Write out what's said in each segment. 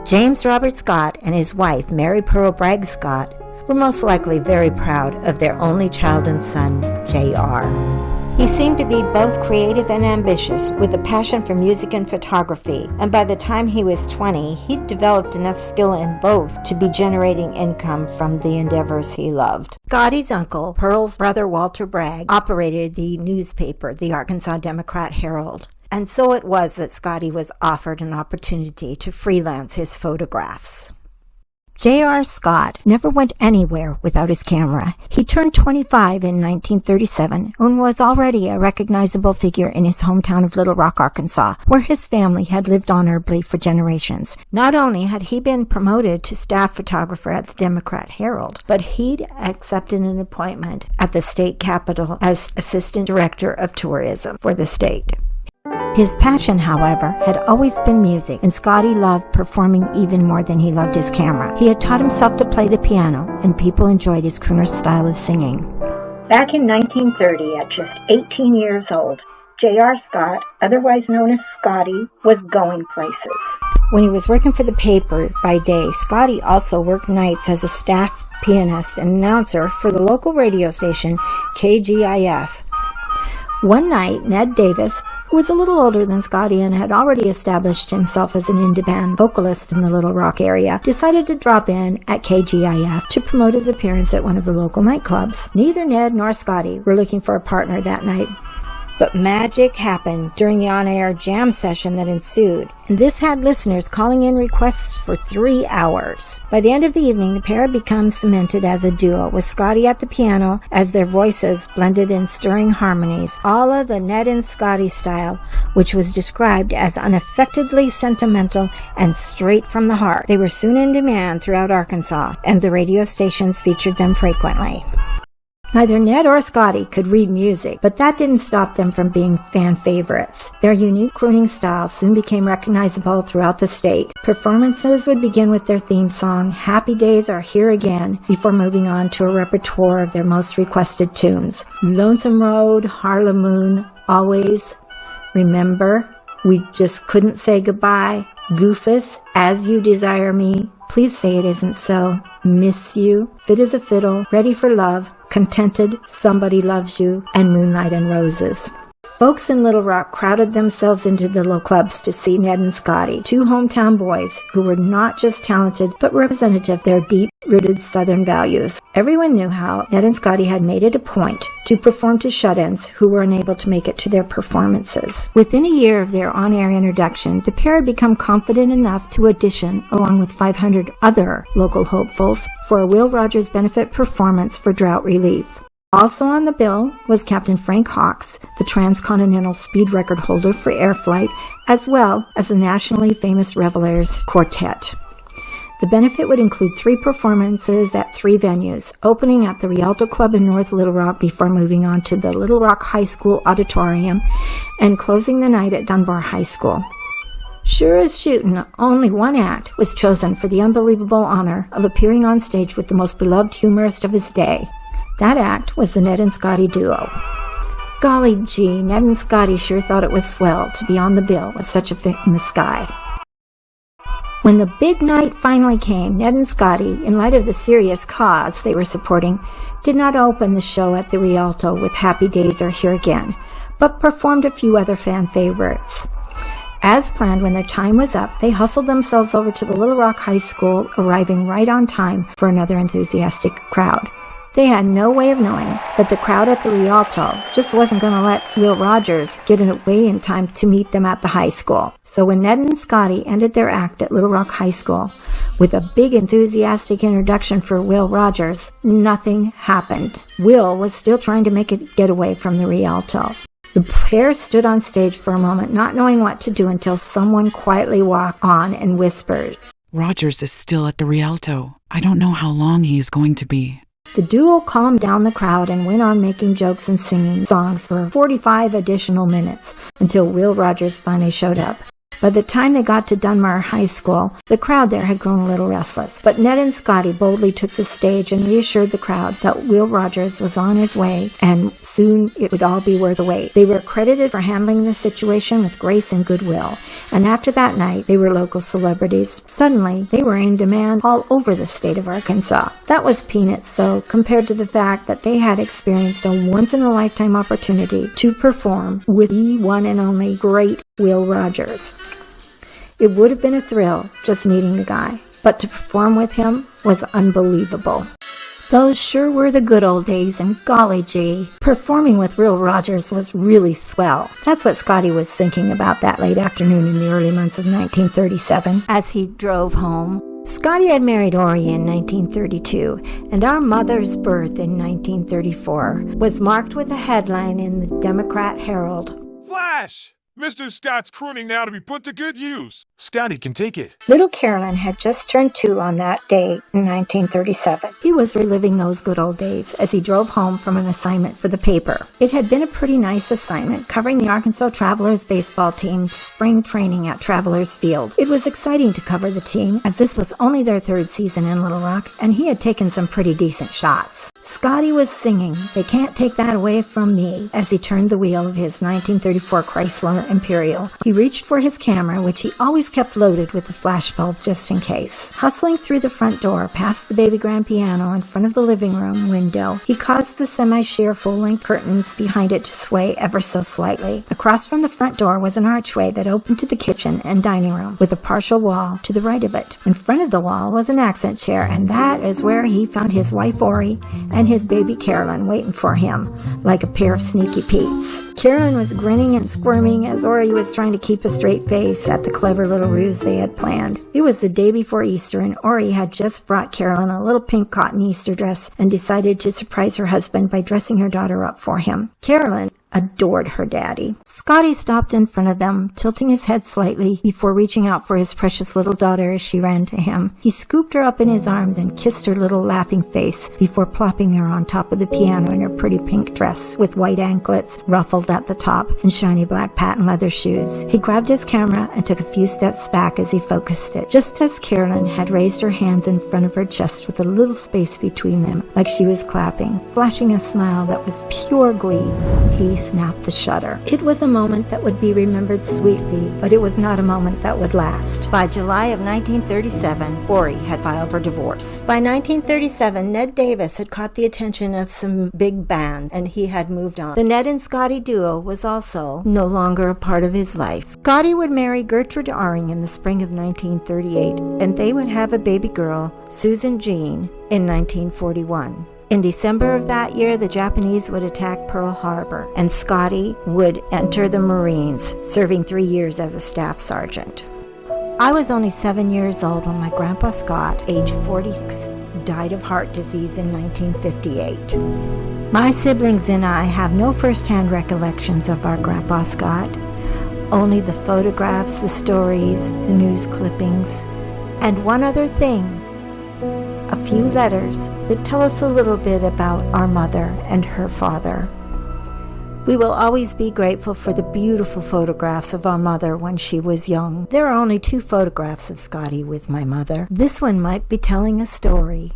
James Robert Scott and his wife, Mary Pearl Bragg Scott, were most likely very proud of their only child and son, J.R. He seemed to be both creative and ambitious, with a passion for music and photography, and by the time he was 20, he'd developed enough skill in both to be generating income from the endeavors he loved. Scotty's uncle, Pearl's brother Walter Bragg, operated the newspaper, the Arkansas Democrat-Herald. And so it was that Scotty was offered an opportunity to freelance his photographs. J.R. Scott never went anywhere without his camera. He turned 25 in 1937 and was already a recognizable figure in his hometown of Little Rock, Arkansas, where his family had lived honorably for generations. Not only had he been promoted to staff photographer at the Democrat-Herald, but he'd accepted an appointment at the state capitol as assistant director of tourism for the state. His passion, however, had always been music, and Scotty loved performing even more than he loved his camera. He had taught himself to play the piano, and people enjoyed his crooner style of singing. Back in 1930, at just 18 years old, J.R. Scott, otherwise known as Scotty, was going places. When he was working for the paper by day, Scotty also worked nights as a staff pianist and announcer for the local radio station, KGIF. One night, Ned Davis, who was a little older than Scotty and had already established himself as an indie band vocalist in the Little Rock area, decided to drop in at KGIF to promote his appearance at one of the local nightclubs. Neither Ned nor Scotty were looking for a partner that night, but magic happened during the on-air jam session that ensued, and this had listeners calling in requests for 3 hours. By the end of the evening, the pair had become cemented as a duo, with Scotty at the piano as their voices blended in stirring harmonies, all of the Ned and Scotty style, which was described as unaffectedly sentimental and straight from the heart. They were soon in demand throughout Arkansas, and the radio stations featured them frequently. Neither Ned or Scotty could read music, but that didn't stop them from being fan favorites. Their unique crooning style soon became recognizable throughout the state. Performances would begin with their theme song, Happy Days Are Here Again, before moving on to a repertoire of their most requested tunes. Lonesome Road, Harlem Moon, Always, Remember, We Just Couldn't Say Goodbye, Goofus, As You Desire Me, Please Say It Isn't So, Miss You, Fit as a Fiddle, Ready for Love, Contented, Somebody Loves You, and Moonlight and Roses. Folks in Little Rock crowded themselves into the little clubs to see Ned and Scotty, two hometown boys who were not just talented, but representative of their deep-rooted Southern values. Everyone knew how Ned and Scotty had made it a point to perform to shut-ins who were unable to make it to their performances. Within a year of their on-air introduction, the pair had become confident enough to audition, along with 500 other local hopefuls, for a Will Rogers benefit performance for drought relief. Also on the bill was Captain Frank Hawks, the transcontinental speed record holder for air flight, as well as the nationally famous Revelers Quartet. The benefit would include 3 performances at 3 venues, opening at the Rialto Club in North Little Rock before moving on to the Little Rock High School Auditorium and closing the night at Dunbar High School. Sure as shootin', only one act was chosen for the unbelievable honor of appearing on stage with the most beloved humorist of his day. That act was the Ned and Scotty duo. Golly gee, Ned and Scotty sure thought it was swell to be on the bill with such a famous guy. When the big night finally came, Ned and Scotty, in light of the serious cause they were supporting, did not open the show at the Rialto with Happy Days Are Here Again, but performed a few other fan favorites. As planned, when their time was up, they hustled themselves over to the Little Rock High School, arriving right on time for another enthusiastic crowd. They had no way of knowing that the crowd at the Rialto just wasn't going to let Will Rogers get away in time to meet them at the high school. So when Ned and Scotty ended their act at Little Rock High School with a big enthusiastic introduction for Will Rogers, nothing happened. Will was still trying to make a getaway from the Rialto. The pair stood on stage for a moment, not knowing what to do, until someone quietly walked on and whispered, "Rogers is still at the Rialto. I don't know how long he is going to be." The duo calmed down the crowd and went on making jokes and singing songs for 45 additional minutes until Will Rogers finally showed up. By the time they got to Dunmar High School, the crowd there had grown a little restless, but Ned and Scotty boldly took the stage and reassured the crowd that Will Rogers was on his way, and soon it would all be worth the wait. They were credited for handling the situation with grace and goodwill, and after that night, they were local celebrities. Suddenly, they were in demand all over the state of Arkansas. That was peanuts, though, compared to the fact that they had experienced a once-in-a-lifetime opportunity to perform with the one and only great Will Rogers. It would have been a thrill just meeting the guy, but to perform with him was unbelievable. Those sure were the good old days, and golly gee, performing with Will Rogers was really swell. That's what Scotty was thinking about that late afternoon in the early months of 1937 as he drove home. Scotty had married Ori in 1932, and our mother's birth in 1934 was marked with a headline in the Democrat Herald. Flash! Mr. Scott's crooning now to be put to good use. Scotty can take it. Little Carolyn had just turned 2 on that day in 1937. He was reliving those good old days as he drove home from an assignment for the paper. It had been a pretty nice assignment, covering the Arkansas Travelers baseball team's spring training at Travelers Field. It was exciting to cover the team, as this was only their 3rd season in Little Rock, and he had taken some pretty decent shots. Scotty was singing "They Can't Take That Away From Me" as he turned the wheel of his 1934 Chrysler Imperial. He reached for his camera, which he always kept loaded with a flashbulb just in case. Hustling through the front door, past the baby grand piano in front of the living room window, he caused the semi-sheer full-length curtains behind it to sway ever so slightly. Across from the front door was an archway that opened to the kitchen and dining room, with a partial wall to the right of it. In front of the wall was an accent chair, and that is where he found his wife Ori and his baby Carolyn waiting for him, like a pair of sneaky Petes. Carolyn was grinning and squirming as Ori was trying to keep a straight face at the clever little ruse they had planned. It was the day before Easter, and Ori had just brought Carolyn a little pink cotton Easter dress and decided to surprise her husband by dressing her daughter up for him. Carolyn adored her daddy. Scotty stopped in front of them, tilting his head slightly before reaching out for his precious little daughter as she ran to him. He scooped her up in his arms and kissed her little laughing face before plopping her on top of the piano in her pretty pink dress with white anklets ruffled at the top and shiny black patent leather shoes. He grabbed his camera and took a few steps back as he focused it, just as Carolyn had raised her hands in front of her chest with a little space between them, like she was clapping, flashing a smile that was pure glee. He snapped the shutter. It was a moment that would be remembered sweetly, but it was not a moment that would last. By July of 1937, Ori had filed for divorce. By 1937, Ned Davis had caught the attention of some big bands, and he had moved on. The Ned and Scotty duo was also no longer a part of his life. Scotty would marry Gertrude Aring in the spring of 1938, and they would have a baby girl, Susan Jean, in 1941. In December of that year, the Japanese would attack Pearl Harbor, and Scotty would enter the Marines, serving 3 years as a staff sergeant. I was only 7 years old when my grandpa Scott, age 46, died of heart disease in 1958. My siblings and I have no first-hand recollections of our grandpa Scott, only the photographs, the stories, the news clippings, and one other thing. A few letters that tell us a little bit about our mother and her father. We will always be grateful for the beautiful photographs of our mother when she was young. There are only 2 photographs of Scotty with my mother. This one might be telling a story.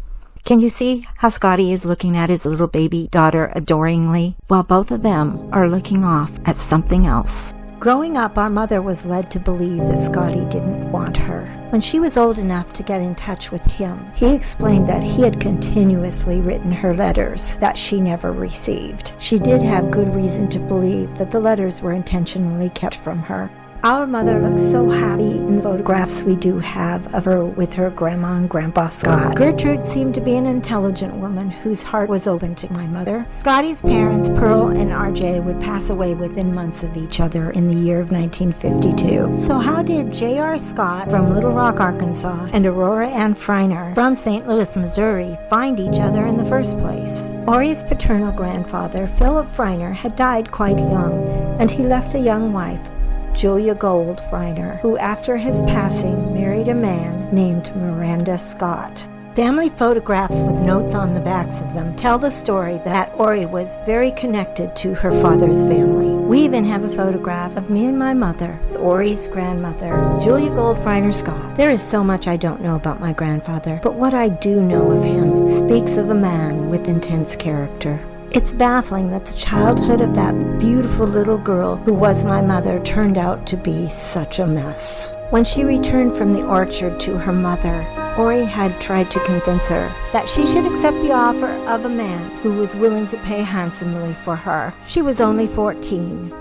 Can you see how Scotty is looking at his little baby daughter adoringly, while both of them are looking off at something else? Growing up, our mother was led to believe that Scotty didn't want her. When she was old enough to get in touch with him, he explained that he had continuously written her letters that she never received. She did have good reason to believe that the letters were intentionally kept from her. Our mother looks so happy in the photographs we do have of her with her grandma and grandpa Scott. Gertrude seemed to be an intelligent woman whose heart was open to my mother. Scotty's parents, Pearl and RJ, would pass away within months of each other in the year of 1952. So how did J.R. Scott from Little Rock, Arkansas, and Aurora Ann Freiner from St. Louis, Missouri, find each other in the first place? Ori's paternal grandfather, Philip Freiner, had died quite young, and he left a young wife, Julia Gold Freiner, who after his passing married a man named Miranda Scott. Family photographs with notes on the backs of them tell the story that Ori was very connected to her father's family. We even have a photograph of me and my mother, Ori's grandmother, Julia Goldfreiner Scott. There is so much I don't know about my grandfather, but what I do know of him speaks of a man with intense character. It's baffling that the childhood of that beautiful little girl who was my mother turned out to be such a mess. When she returned from the orchard to her mother, Ori had tried to convince her that she should accept the offer of a man who was willing to pay handsomely for her. She was only 14.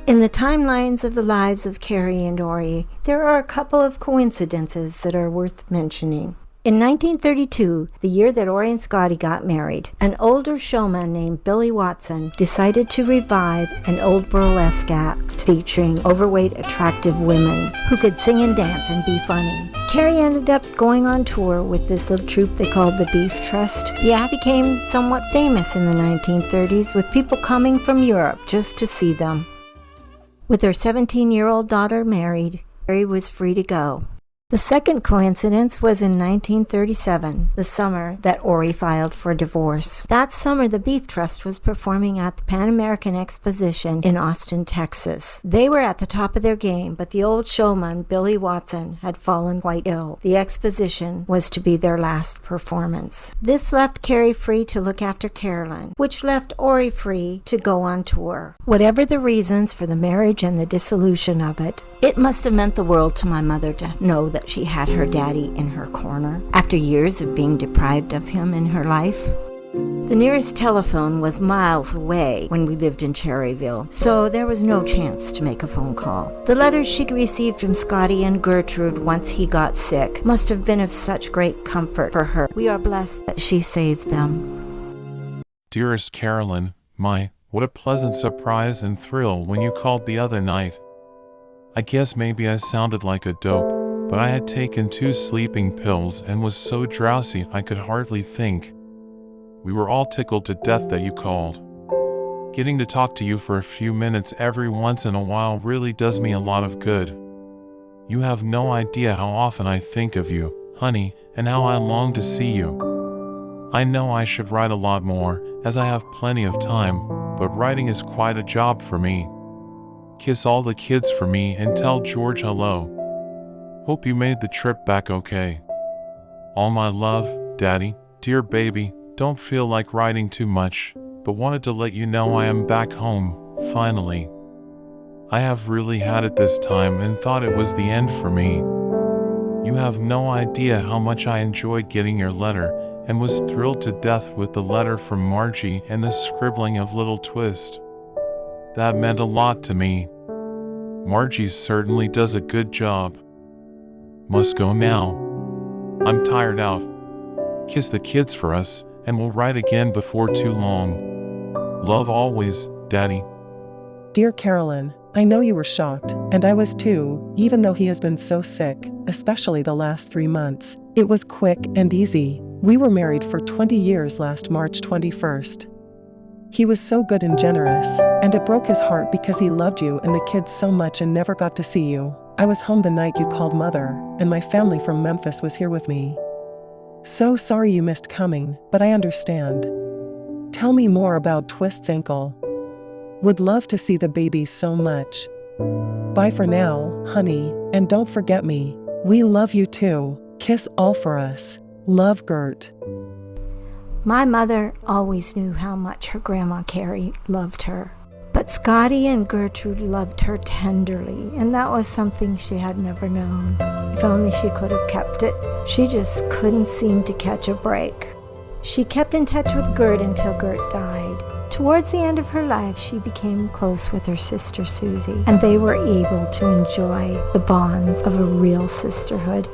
In the timelines of the lives of Carrie and Ori, there are a couple of coincidences that are worth mentioning. In 1932, the year that Ori and Scotty got married, an older showman named Billy Watson decided to revive an old burlesque act featuring overweight, attractive women who could sing and dance and be funny. Carrie ended up going on tour with this little troupe they called the Beef Trust. The act became somewhat famous in the 1930s, with people coming from Europe just to see them. With her 17-year-old daughter married, Carrie was free to go. The second coincidence was in 1937, the summer that Ori filed for divorce. That summer, the Beef Trust was performing at the Pan American Exposition in Austin, Texas. They were at the top of their game, but the old showman, Billy Watson, had fallen quite ill. The exposition was to be their last performance. This left Carrie free to look after Carolyn, which left Ori free to go on tour. Whatever the reasons for the marriage and the dissolution of it, it must have meant the world to my mother to know that she had her daddy in her corner after years of being deprived of him in her life. The nearest telephone was miles away when we lived in Cherryville, so there was no chance to make a phone call. The letters she received from Scotty and Gertrude once he got sick must have been of such great comfort for her. We are blessed that she saved them. Dearest Carolyn, what a pleasant surprise and thrill when you called the other night. I guess maybe I sounded like a dope, but I had taken 2 sleeping pills and was so drowsy I could hardly think. We were all tickled to death that you called. Getting to talk to you for a few minutes every once in a while really does me a lot of good. You have no idea how often I think of you, honey, and how I long to see you. I know I should write a lot more, as I have plenty of time, but writing is quite a job for me. Kiss all the kids for me and tell George hello. Hope you made the trip back okay. All my love, Daddy. Dear baby, don't feel like writing too much, but wanted to let you know I am back home, finally. I have really had it this time and thought it was the end for me. You have no idea how much I enjoyed getting your letter and was thrilled to death with the letter from Margie and the scribbling of little Twist. That meant a lot to me. Margie certainly does a good job. Must go now. I'm tired out. Kiss the kids for us, and we'll write again before too long. Love always, Daddy. Dear Carolyn, I know you were shocked, and I was too, even though he has been so sick, especially the last 3 months. It was quick and easy. We were married for 20 years last March 21st. He was so good and generous, and it broke his heart because he loved you and the kids so much and never got to see you. I was home the night you called Mother, and my family from Memphis was here with me. So sorry you missed coming, but I understand. Tell me more about Twist's ankle. Would love to see the baby so much. Bye for now, honey, and don't forget me. We love you too. Kiss all for us. Love, Gert. My mother always knew how much her Grandma Carrie loved her. But Scotty and Gertrude loved her tenderly, and that was something she had never known. If only she could have kept it. She just couldn't seem to catch a break. She kept in touch with Gert until Gert died. Towards the end of her life, she became close with her sister Susie, and they were able to enjoy the bonds of a real sisterhood,